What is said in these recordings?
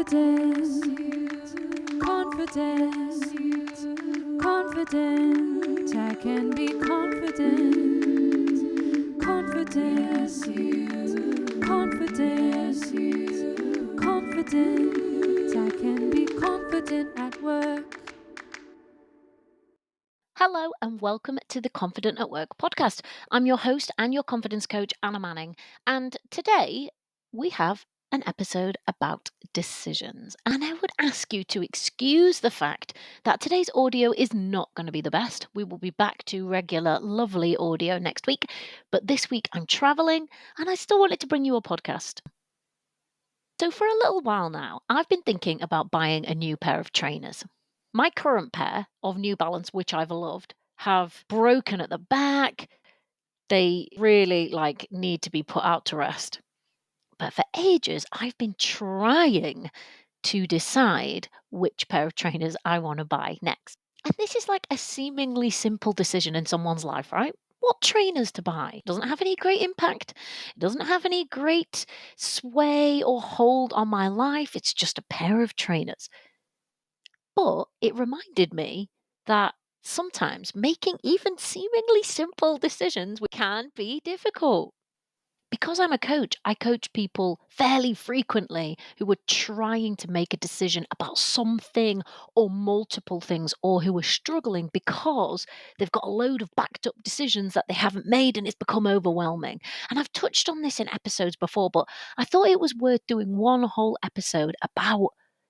Confident, confident, confident. I can be confident, confident, confident, confident. I can be confident at work. Hello and welcome to the Confident at Work podcast. I'm your host and your confidence coach, Anna Manning. And today we have an episode about decisions. And I would ask you to excuse the fact that today's audio is not going to be the best. We will be back to regular, lovely audio next week. But this week I'm traveling and I still wanted to bring you a podcast. So, for a little while now, I've been thinking about buying a new pair of trainers. My current pair of New Balance, which I've loved, have broken at the back. They really need to be put out to rest. But for ages, I've been trying to decide which pair of trainers I want to buy next. And this is like a seemingly simple decision in someone's life, right? What trainers to buy? It doesn't have any great impact. It doesn't have any great sway or hold on my life. It's just a pair of trainers. But it reminded me that sometimes making even seemingly simple decisions can be difficult. Because I'm a coach, I coach people fairly frequently who are trying to make a decision about something or multiple things, or who are struggling because they've got a load of backed up decisions that they haven't made and it's become overwhelming. And I've touched on this in episodes before, but I thought it was worth doing one whole episode about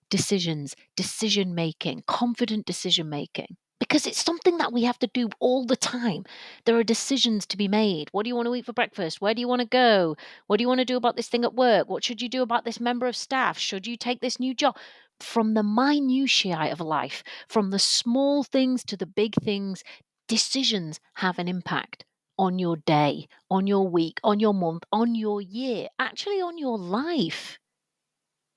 decisions, decision making, confident decision making. Because it's something that we have to do all the time. There are decisions to be made. What do you want to eat for breakfast? Where do you want to go? What do you want to do about this thing at work? What should you do about this member of staff? Should you take this new job? From the minutiae of life, from the small things to the big things, decisions have an impact on your day, on your week, on your month, on your year, actually on your life.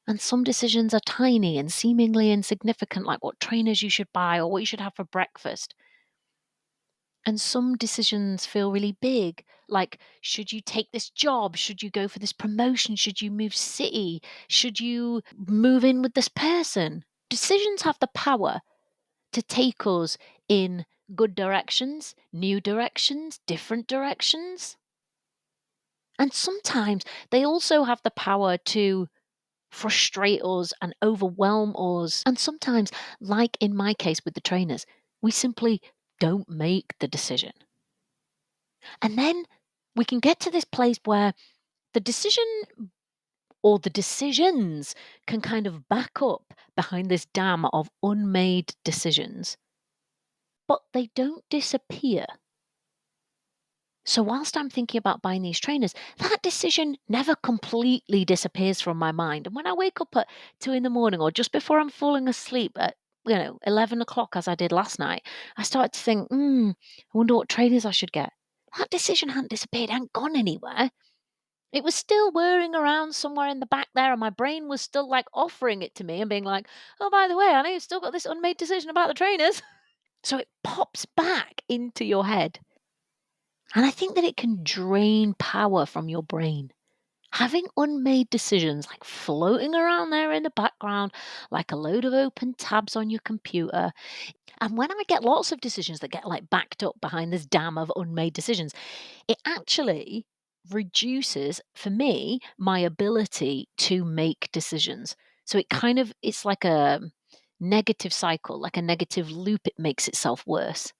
And some decisions are tiny and seemingly insignificant, like what trainers you should buy or what you should have for breakfast. And some decisions feel really big, like should you take this job? Should you go for this promotion? Should you move city? Should you move in with this person? Decisions have the power to take us in good directions, new directions, different directions. And sometimes they also have the power to frustrate us and overwhelm us. And sometimes, like in my case with the trainers, we simply don't make the decision. And then we can get to this place where the decision or the decisions can kind of back up behind this dam of unmade decisions, but they don't disappear. So, whilst I'm thinking about buying these trainers, that decision never completely disappears from my mind. And when I wake up at 2 in the morning or just before I'm falling asleep at 11 o'clock, as I did last night, I start to think, I wonder what trainers I should get. That decision hadn't disappeared, hadn't gone anywhere. It was still whirring around somewhere in the back there, and my brain was still offering it to me and being like, oh, by the way, I know you've still got this unmade decision about the trainers. So it pops back into your head. And I think that it can drain power from your brain. Having unmade decisions floating around there in the background, like a load of open tabs on your computer. And when I get lots of decisions that get backed up behind this dam of unmade decisions, it actually reduces, for me, my ability to make decisions. So it's like a negative cycle, like a negative loop. It makes itself worse.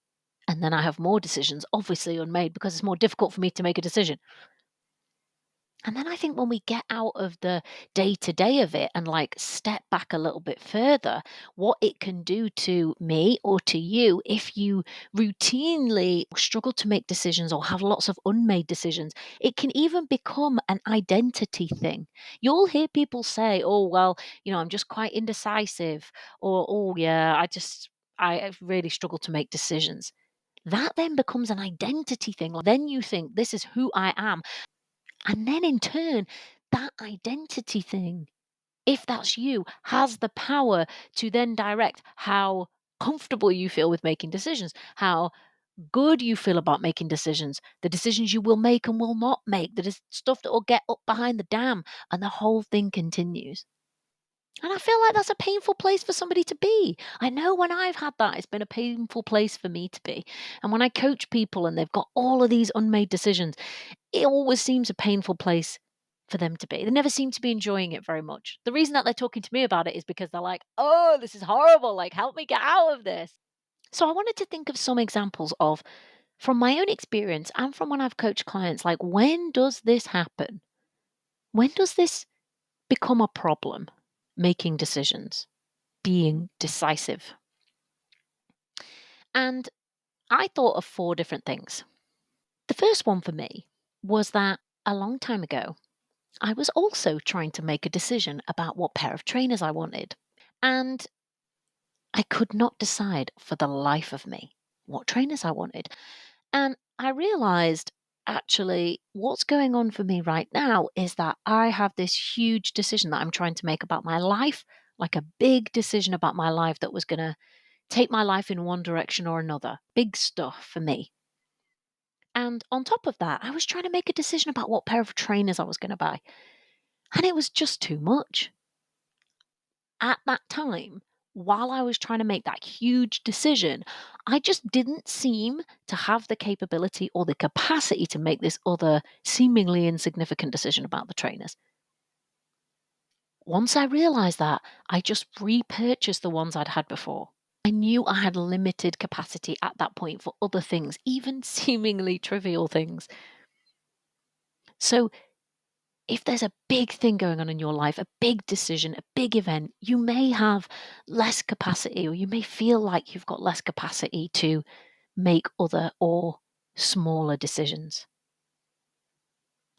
And then I have more decisions, obviously unmade, because it's more difficult for me to make a decision. And then I think when we get out of the day to day of it and step back a little bit further, what it can do to me or to you if you routinely struggle to make decisions or have lots of unmade decisions, it can even become an identity thing. You'll hear people say, oh, well, I'm just quite indecisive, or, oh, yeah, I really struggle to make decisions. That then becomes an identity thing. Then you think, this is who I am. And then in turn, that identity thing, if that's you, has the power to then direct how comfortable you feel with making decisions, how good you feel about making decisions, the decisions you will make and will not make, the stuff that will get up behind the dam, and the whole thing continues. And I feel like that's a painful place for somebody to be. I know when I've had that, it's been a painful place for me to be. And when I coach people and they've got all of these unmade decisions, it always seems a painful place for them to be. They never seem to be enjoying it very much. The reason that they're talking to me about it is because they're like, oh, this is horrible. Like, help me get out of this. So I wanted to think of some examples of, from my own experience and from when I've coached clients, like, when does this happen? When does this become a problem? Making decisions, being decisive. And I thought of 4 different things. The first one for me was that a long time ago, I was also trying to make a decision about what pair of trainers I wanted. And I could not decide for the life of me what trainers I wanted. And I realized actually what's going on for me right now is that I have this huge decision that I'm trying to make about my life, like a big decision about my life that was going to take my life in one direction or another. Big stuff for me. And on top of that, I was trying to make a decision about what pair of trainers I was going to buy. And it was just too much. At that time, while I was trying to make that huge decision, I just didn't seem to have the capability or the capacity to make this other seemingly insignificant decision about the trainers. Once I realized that, I just repurchased the ones I'd had before. I knew I had limited capacity at that point for other things, even seemingly trivial things. So if there's a big thing going on in your life, a big decision, a big event, you may have less capacity, or you may feel like you've got less capacity to make other or smaller decisions.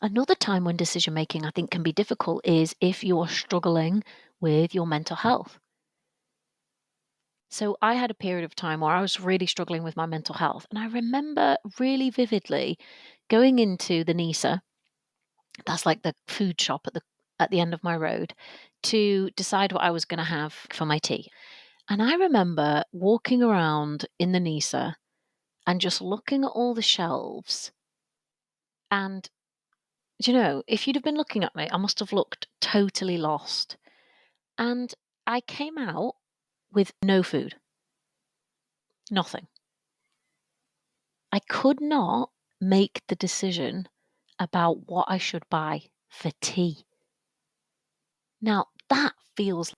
Another time when decision making I think can be difficult is if you're struggling with your mental health. So I had a period of time where I was really struggling with my mental health. And I remember really vividly going into the Nisa, that's like the food shop at the end of my road, to decide what I was going to have for my tea. And I remember walking around in the Nisa and just looking at all the shelves. And, if you'd have been looking at me, I must have looked totally lost. And I came out with no food, nothing. I could not make the decision about what I should buy for tea. Now, that feels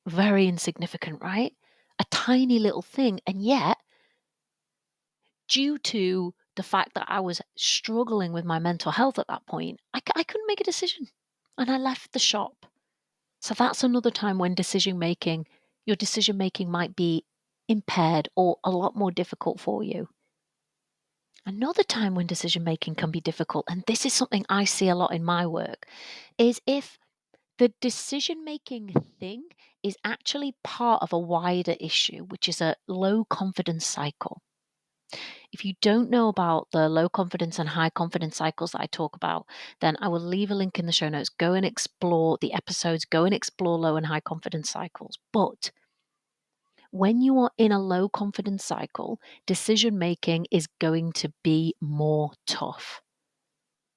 very insignificant, right? A tiny little thing. And yet, due to the fact that I was struggling with my mental health at that point, I couldn't make a decision and I left the shop. So that's another time when your decision making might be impaired or a lot more difficult for you. Another time when decision making can be difficult, and this is something I see a lot in my work, is if the decision making thing is actually part of a wider issue, which is a low confidence cycle. If you don't know about the low confidence and high confidence cycles that I talk about, then I will leave a link in the show notes. Go and explore the episodes, go and explore low and high confidence cycles. But when you are in a low confidence cycle, decision making is going to be more tough.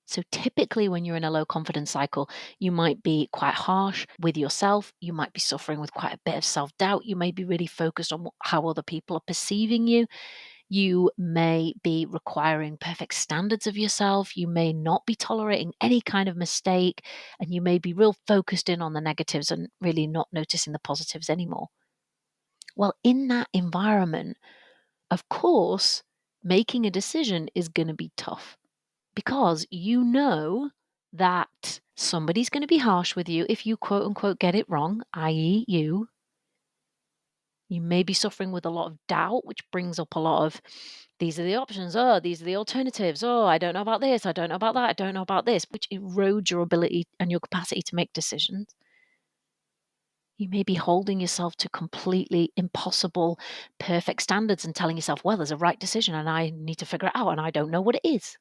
So typically when you're in a low confidence cycle, you might be quite harsh with yourself. You might be suffering with quite a bit of self-doubt. You may be really focused on how other people are perceiving you. You may be requiring perfect standards of yourself. You may not be tolerating any kind of mistake, and you may be real focused in on the negatives and really not noticing the positives anymore. Well, in that environment, of course, making a decision is going to be tough because you know that somebody's going to be harsh with you if you quote unquote get it wrong, i.e., you. You may be suffering with a lot of doubt, which brings up a lot of these are the options. Oh, these are the alternatives. Oh, I don't know about this. I don't know about that. I don't know about this, which erodes your ability and your capacity to make decisions. You may be holding yourself to completely impossible, perfect standards and telling yourself, well, there's a right decision and I need to figure it out and I don't know what it is.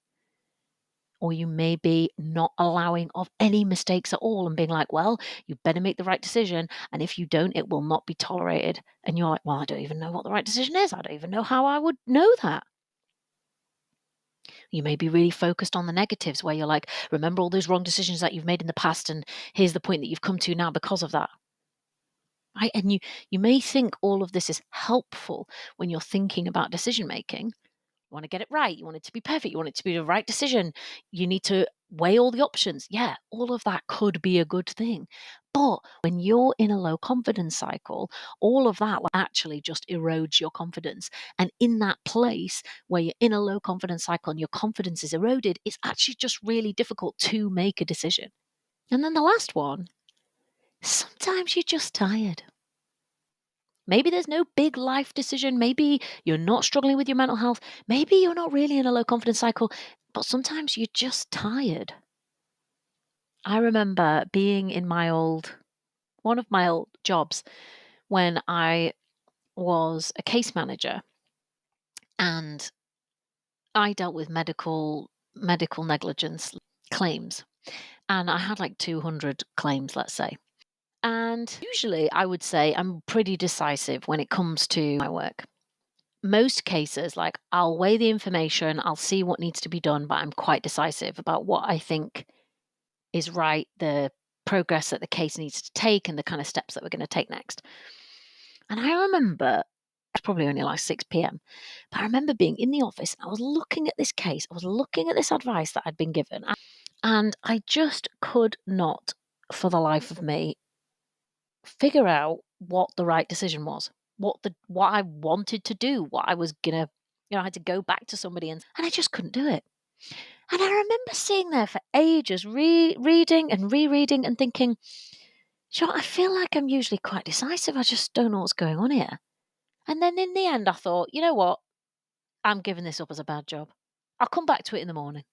Or you may be not allowing of any mistakes at all and being like, well, you better make the right decision. And if you don't, it will not be tolerated. And you're like, well, I don't even know what the right decision is. I don't even know how I would know that. You may be really focused on the negatives where you're like, remember all those wrong decisions that you've made in the past. And here's the point that you've come to now because of that. right? And you may think all of this is helpful when you're thinking about decision making. You want to get it right. You want it to be perfect. You want it to be the right decision. You need to weigh all the options. Yeah, all of that could be a good thing. But when you're in a low confidence cycle, all of that actually just erodes your confidence. And in that place where you're in a low confidence cycle and your confidence is eroded, it's actually just really difficult to make a decision. And then the last one, sometimes you're just tired. Maybe there's no big life decision. Maybe you're not struggling with your mental health. Maybe you're not really in a low confidence cycle, but sometimes you're just tired. I remember being in one of my old jobs when I was a case manager, and I dealt with medical negligence claims, and I had like 200 claims, let's say. And usually I would say I'm pretty decisive when it comes to my work. Most cases, like I'll weigh the information, I'll see what needs to be done, but I'm quite decisive about what I think is right, the progress that the case needs to take, and the kind of steps that we're going to take next. And I remember it's probably only like 6 p.m., but I remember being in the office. I was looking at this case, I was looking at this advice that I'd been given, and I just could not, for the life of me, figure out what the right decision was, what I wanted to do, what I was gonna, I had to go back to somebody and I just couldn't do it. And I remember sitting there for ages, reading and rereading and thinking, I feel like I'm usually quite decisive. I just don't know what's going on here. And then in the end, I thought, you know what? I'm giving this up as a bad job. I'll come back to it in the morning.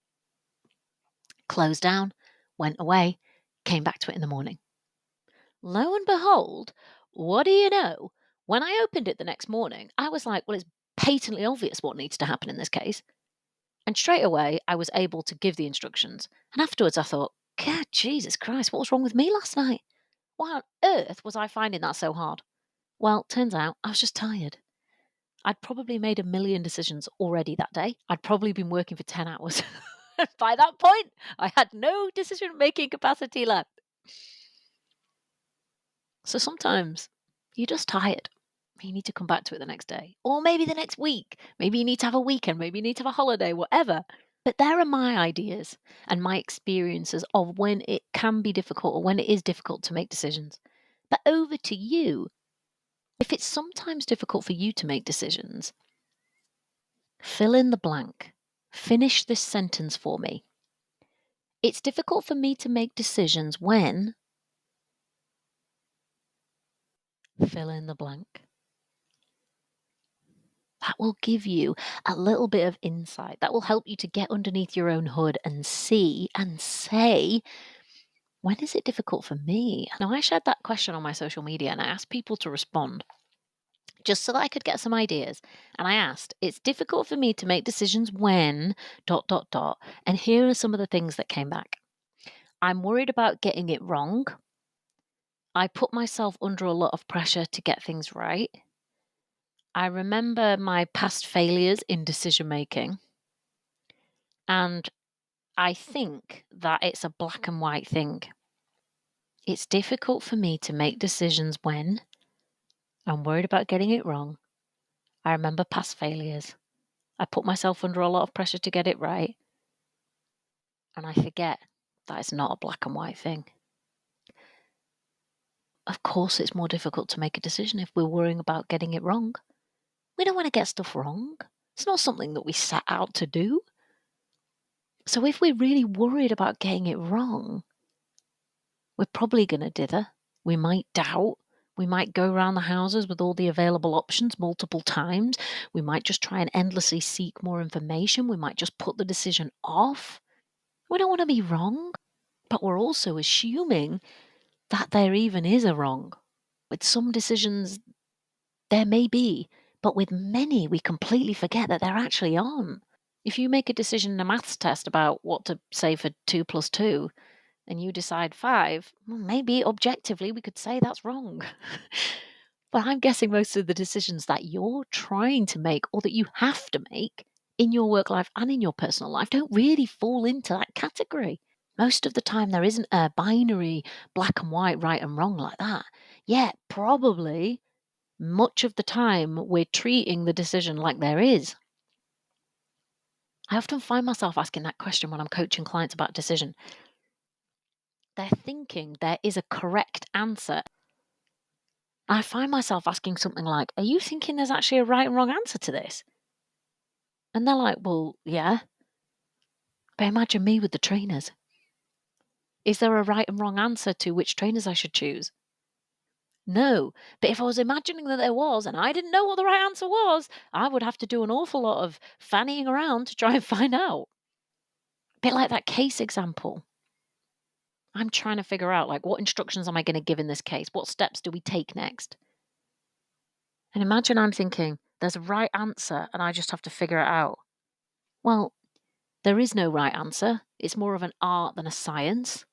Closed down, went away, came back to it in the morning. Lo and behold, what do you know? When I opened it the next morning, I was like, well, it's patently obvious what needs to happen in this case. And straight away, I was able to give the instructions. And afterwards, I thought, God, Jesus Christ, what was wrong with me last night? Why on earth was I finding that so hard? Well, turns out I was just tired. I'd probably made 1,000,000 decisions already that day. I'd probably been working for 10 hours. By that point, I had no decision-making capacity left. So sometimes you're just tired. You need to come back to it the next day, or maybe the next week. Maybe you need to have a weekend. Maybe you need to have a holiday, whatever. But there are my ideas and my experiences of when it can be difficult or when it is difficult to make decisions. But over to you. If it's sometimes difficult for you to make decisions, fill in the blank. Finish this sentence for me. It's difficult for me to make decisions when. Fill in the blank. That will give you a little bit of insight. That will help you to get underneath your own hood and see and say, when is it difficult for me? Now, I shared that question on my social media and I asked people to respond just so that I could get some ideas. And I asked, it's difficult for me to make decisions when ... And here are some of the things that came back. I'm worried about getting it wrong. I put myself under a lot of pressure to get things right. I remember my past failures in decision making. And I think that it's a black and white thing. It's difficult for me to make decisions when I'm worried about getting it wrong. I remember past failures. I put myself under a lot of pressure to get it right. And I forget that it's not a black and white thing. Of course, it's more difficult to make a decision if we're worrying about getting it wrong. We don't want to get stuff wrong. It's not something that we set out to do. So if we're really worried about getting it wrong, we're probably going to dither. We might doubt. We might go around the houses with all the available options multiple times. We might just try and endlessly seek more information. We might just put the decision off. We don't want to be wrong, but we're also assuming that there even is a wrong. With some decisions, there may be, but with many, we completely forget that there actually aren't. If you make a decision in a maths test about what to say for 2 plus 2, and you decide 5, well, maybe objectively we could say that's wrong. But I'm guessing most of the decisions that you're trying to make or that you have to make in your work life and in your personal life don't really fall into that category. Most of the time, there isn't a binary black and white, right and wrong like that. Yet, probably much of the time, we're treating the decision like there is. I often find myself asking that question when I'm coaching clients about decision. They're thinking there is a correct answer. I find myself asking something like, are you thinking there's actually a right and wrong answer to this? And they're like, well, yeah. But imagine me with the trainers. Is there a right and wrong answer to which trainers I should choose? No. But if I was imagining that there was and I didn't know what the right answer was, I would have to do an awful lot of fannying around to try and find out. A bit like that case example. I'm trying to figure out, like, what instructions am I going to give in this case? What steps do we take next? And imagine I'm thinking, there's a right answer and I just have to figure it out. Well, there is no right answer. It's more of an art than a science.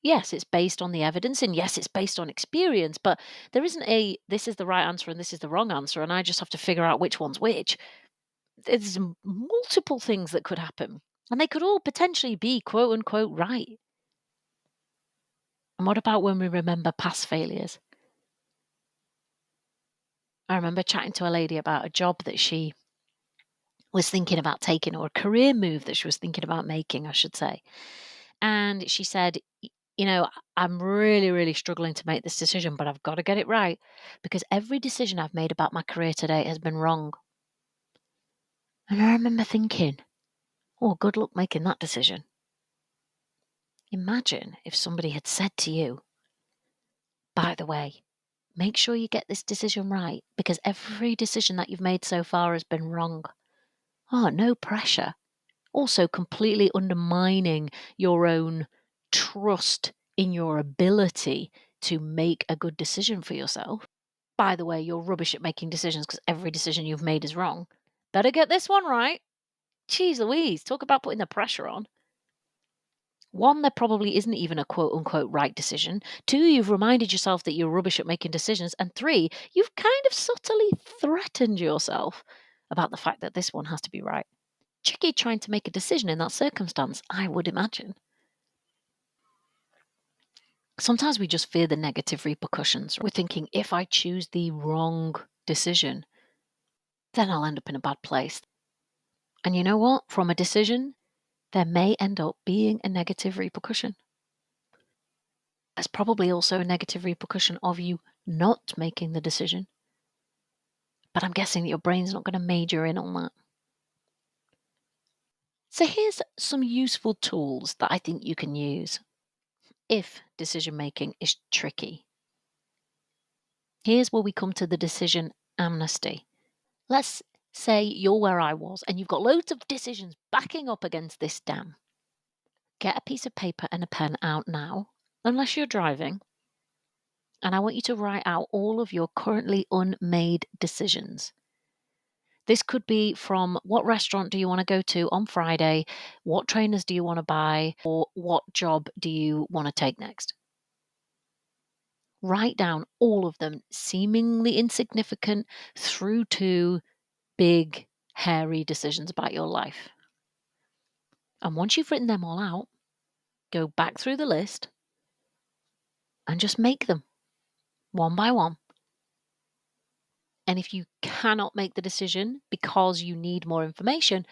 Yes, it's based on the evidence, and yes, it's based on experience, but there isn't a this is the right answer and this is the wrong answer, and I just have to figure out which one's which. There's multiple things that could happen, and they could all potentially be quote unquote right. And what about when we remember past failures? I remember chatting to a lady about a job that she was thinking about taking, or a career move that she was thinking about making, I should say. And she said, you know, I'm really, really struggling to make this decision, but I've got to get it right because every decision I've made about my career today has been wrong. And I remember thinking, oh, good luck making that decision. Imagine if somebody had said to you, by the way, make sure you get this decision right because every decision that you've made so far has been wrong. Oh, no pressure. Also, completely undermining your own trust in your ability to make a good decision for yourself. By the way, you're rubbish at making decisions because every decision you've made is wrong. Better get this one right. Jeez Louise, talk about putting the pressure on. One, there probably isn't even a quote unquote right decision. Two, you've reminded yourself that you're rubbish at making decisions. And three, you've kind of subtly threatened yourself about the fact that this one has to be right. Tricky trying to make a decision in that circumstance, I would imagine. Sometimes we just fear the negative repercussions. We're thinking, if I choose the wrong decision, then I'll end up in a bad place. And you know what? From a decision, there may end up being a negative repercussion. There's probably also a negative repercussion of you not making the decision. But I'm guessing that your brain's not going to major in on that. So here's some useful tools that I think you can use if decision making is tricky. Here's where we come to the decision amnesty. Let's say you're where I was and you've got loads of decisions backing up against this dam. Get a piece of paper and a pen out now, unless you're driving, and I want you to write out all of your currently unmade decisions. This could be from what restaurant do you want to go to on Friday, what trainers do you want to buy, or what job do you want to take next. Write down all of them, seemingly insignificant through to big, hairy decisions about your life. And once you've written them all out, go back through the list and just make them one by one. And if you cannot make the decision because you need more information,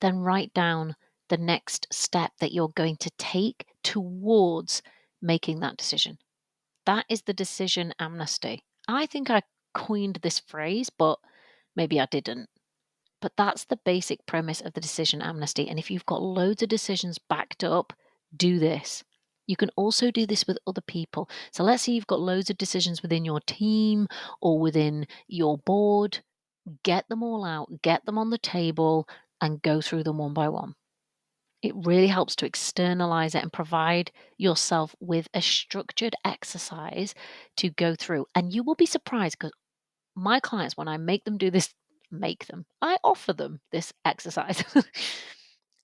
then write down the next step that you're going to take towards making that decision. That is the decision amnesty. I think I coined this phrase, but maybe I didn't. But that's the basic premise of the decision amnesty. And if you've got loads of decisions backed up, do this. You can also do this with other people. So let's say you've got loads of decisions within your team or within your board. Get them all out, get them on the table, and go through them one by one. It really helps to externalize it and provide yourself with a structured exercise to go through. And you will be surprised because my clients, when I make them do this, I offer them this exercise.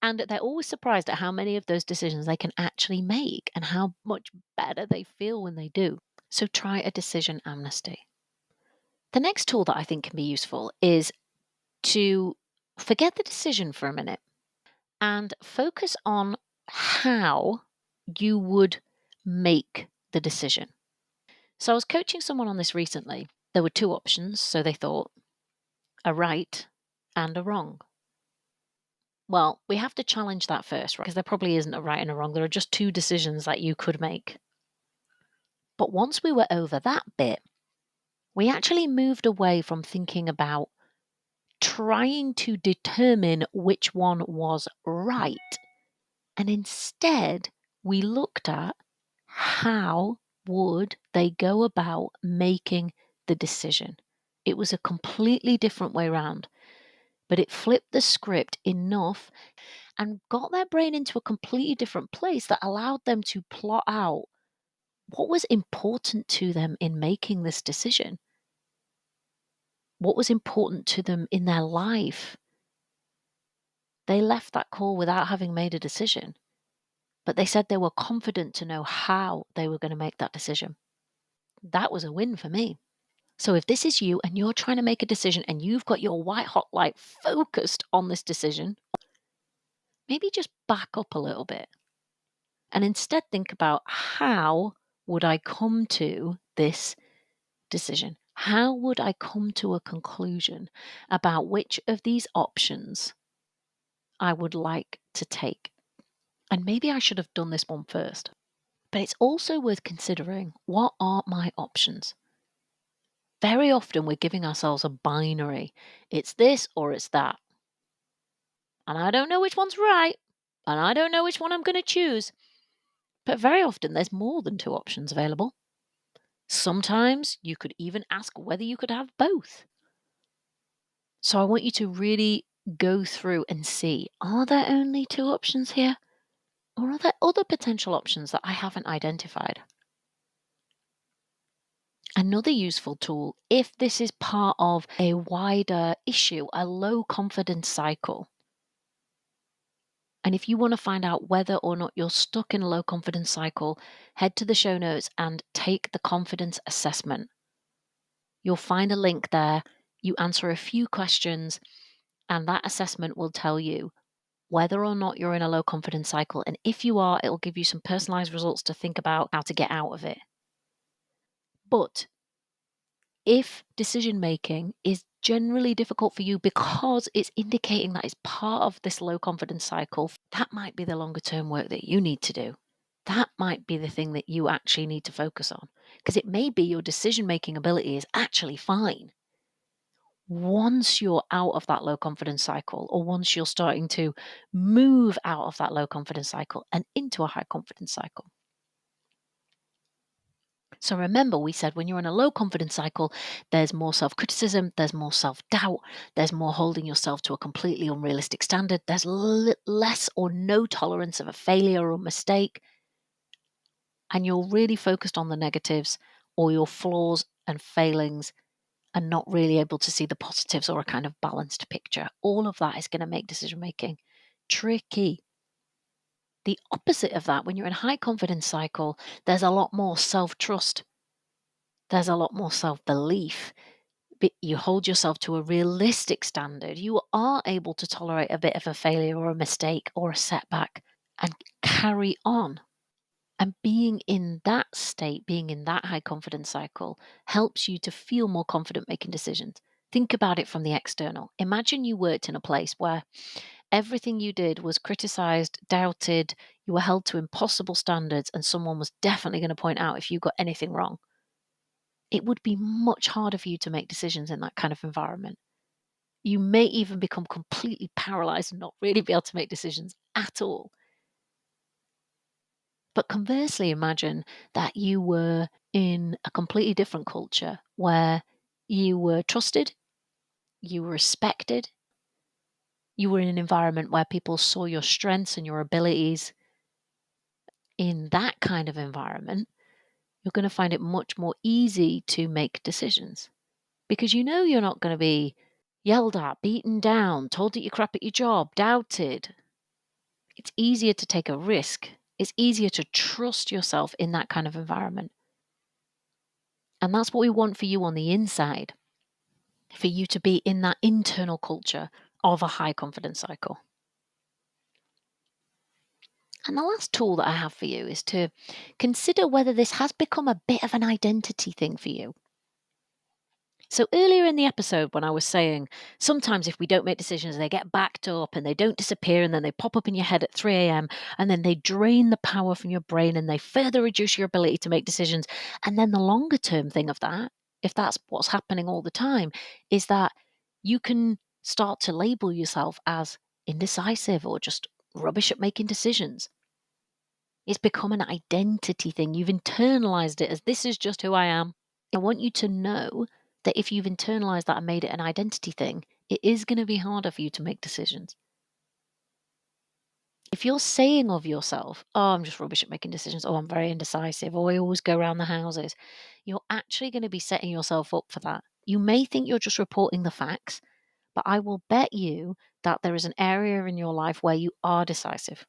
And they're always surprised at how many of those decisions they can actually make and how much better they feel when they do. So try a decision amnesty. The next tool that I think can be useful is to forget the decision for a minute and focus on how you would make the decision. So I was coaching someone on this recently. There were two options, so they thought, a right and a wrong. Well, we have to challenge that first, right? Because there probably isn't a right and a wrong. There are just two decisions that you could make. But once we were over that bit, we actually moved away from thinking about trying to determine which one was right. And instead, we looked at how would they go about making the decision. It was a completely different way around, but it flipped the script enough and got their brain into a completely different place that allowed them to plot out what was important to them in making this decision. What was important to them in their life. They left that call without having made a decision, but they said they were confident to know how they were going to make that decision. That was a win for me. So if this is you and you're trying to make a decision and you've got your white hot light focused on this decision, maybe just back up a little bit and instead think about, how would I come to this decision? How would I come to a conclusion about which of these options I would like to take? And maybe I should have done this one first. But it's also worth considering, what are my options? Very often we're giving ourselves a binary. It's this or it's that. And I don't know which one's right. And I don't know which one I'm going to choose. But very often there's more than two options available. Sometimes you could even ask whether you could have both. So I want you to really go through and see, are there only two options here? Or are there other potential options that I haven't identified? Another useful tool, if this is part of a wider issue, a low confidence cycle, and if you want to find out whether or not you're stuck in a low confidence cycle, head to the show notes and take the confidence assessment. You'll find a link there. You answer a few questions, and that assessment will tell you whether or not you're in a low confidence cycle. And if you are, it will give you some personalized results to think about how to get out of it. But if decision making is generally difficult for you because it's indicating that it's part of this low confidence cycle, that might be the longer term work that you need to do. That might be the thing that you actually need to focus on, because it may be your decision making ability is actually fine. Once you're out of that low confidence cycle, or once you're starting to move out of that low confidence cycle and into a high confidence cycle. So remember, we said when you're in a low confidence cycle, there's more self-criticism, there's more self-doubt, there's more holding yourself to a completely unrealistic standard, there's less or no tolerance of a failure or mistake, and you're really focused on the negatives or your flaws and failings and not really able to see the positives or a kind of balanced picture. All of that is going to make decision making tricky. The opposite of that, when you're in a high confidence cycle, there's a lot more self-trust. There's a lot more self-belief. You hold yourself to a realistic standard. You are able to tolerate a bit of a failure or a mistake or a setback and carry on. And being in that state, being in that high confidence cycle, helps you to feel more confident making decisions. Think about it from the external. Imagine you worked in a place where everything you did was criticized, doubted, you were held to impossible standards, and someone was definitely going to point out if you got anything wrong. It would be much harder for you to make decisions in that kind of environment. You may even become completely paralyzed and not really be able to make decisions at all. But conversely, imagine that you were in a completely different culture where you were trusted, you were respected, you were in an environment where people saw your strengths and your abilities. In that kind of environment, you're going to find it much more easy to make decisions because you know you're not going to be yelled at, beaten down, told that you're crap at your job, doubted. It's easier to take a risk. It's easier to trust yourself in that kind of environment. And that's what we want for you on the inside, for you to be in that internal culture of a high confidence cycle. And the last tool that I have for you is to consider whether this has become a bit of an identity thing for you. So earlier in the episode, when I was saying sometimes if we don't make decisions, they get backed up and they don't disappear and then they pop up in your head at 3 a.m. and then they drain the power from your brain and they further reduce your ability to make decisions. And then the longer term thing of that, if that's what's happening all the time, is that you can start to label yourself as indecisive or just rubbish at making decisions. It's become an identity thing. You've internalized it as this is just who I am. I want you to know that if you've internalized that and made it an identity thing, it is going to be harder for you to make decisions. If you're saying of yourself, oh, I'm just rubbish at making decisions, oh, I'm very indecisive, or I always go around the houses, you're actually going to be setting yourself up for that. You may think you're just reporting the facts, but I will bet you that there is an area in your life where you are decisive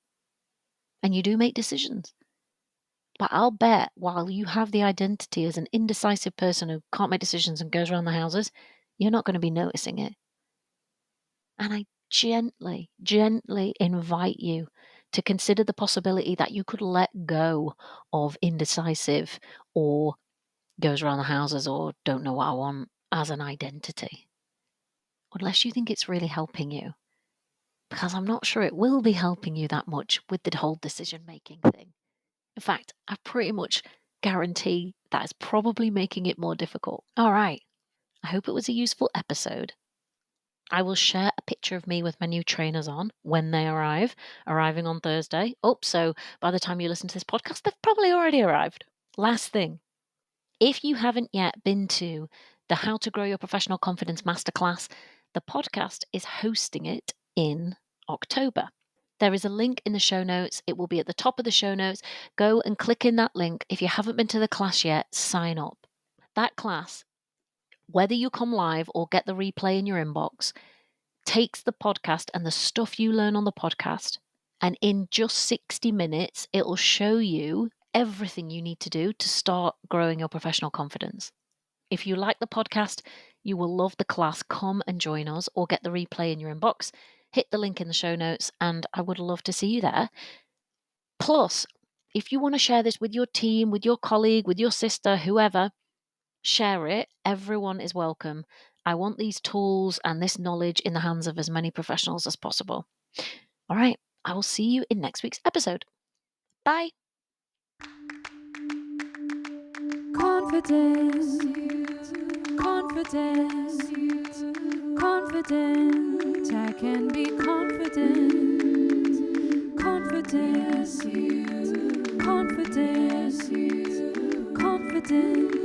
and you do make decisions. But I'll bet while you have the identity as an indecisive person who can't make decisions and goes around the houses, you're not going to be noticing it. And I gently, gently invite you to consider the possibility that you could let go of indecisive or goes around the houses or don't know what I want as an identity. Unless you think it's really helping you. Because I'm not sure it will be helping you that much with the whole decision making thing. In fact, I pretty much guarantee that is probably making it more difficult. All right. I hope it was a useful episode. I will share a picture of me with my new trainers on when they arrive, arriving on Thursday. Oh, so by the time you listen to this podcast, they've probably already arrived. Last thing, if you haven't yet been to the How to Grow Your Professional Confidence Masterclass, the podcast is hosting it in October. There is a link in the show notes. It will be at the top of the show notes. Go and click in that link. If you haven't been to the class yet, sign up. That class, whether you come live or get the replay in your inbox, takes the podcast and the stuff you learn on the podcast, and in just 60 minutes, it'll show you everything you need to do to start growing your professional confidence. If you like the podcast, you will love the class. Come and join us or get the replay in your inbox. Hit the link in the show notes, and I would love to see you there. Plus, if you want to share this with your team, with your colleague, with your sister, whoever, share it. Everyone is welcome. I want these tools and this knowledge in the hands of as many professionals as possible. All right, I will see you in next week's episode. Bye. Confidence, confidence, confident. I can be confident, confidence, confidence, confident.